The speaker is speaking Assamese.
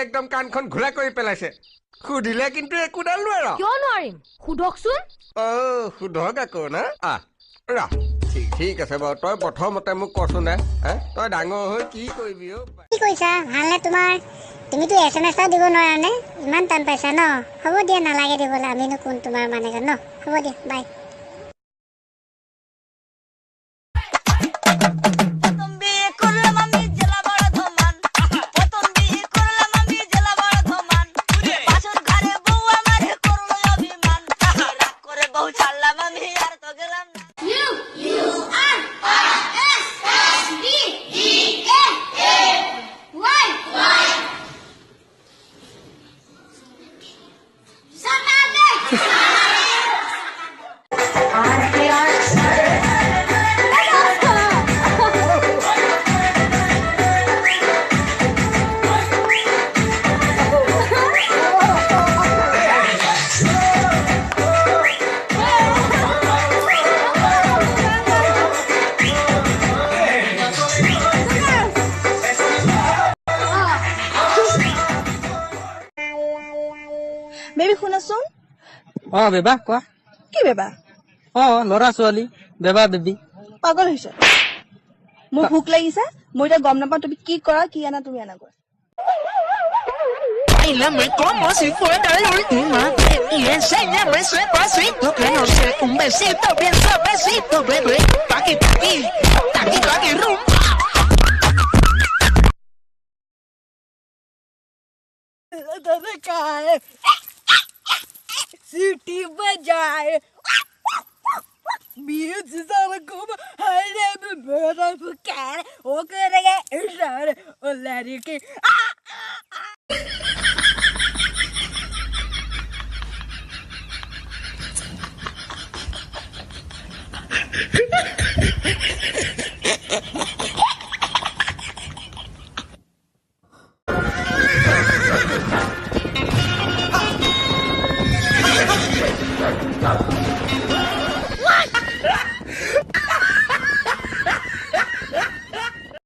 একদম কানখন ঘোলা কৰি পেলাইছে খুদিলে কিন্তু একো ডাল নোৱাৰো কিয় নোৱাৰিম খুদকচোন খুদক আকৌ না ৰা ঠিক আছে বাৰু তই প্ৰথমতে মোক কচোন না তই ডাঙৰ হৈ কি কৰিবি কি কৈছা ভালনে তোমাৰ তুমিতো এছএমএছ দিব নোৱাৰা নে ইমান টান পাইছা ন হ'ব দিয়া নালাগে দিবলৈ আমিনো কোন তোমাৰ মানে ন হ'ব দিয়া বাই বেবি শুনাচোন বেবা কোৱা কি বেবা ল'ৰা ছোৱালী বেবা বেবি পাগল হৈছে মোৰ ভোক লাগিছে মই এতিয়া গম নাপাওঁ তুমি কি কৰা কি আনা তুমি আনা কৰা Bailame como si fuera la última y enséñame ese pasito que no sé, un besito bien suavecito, bebé, taqui, taqui, taqui, taqui, rumba. दादा काय सिटी बजाए म्यूजिक सारा खूब हरे में बड़ा फुकार वो करेगा इशारे और लड़की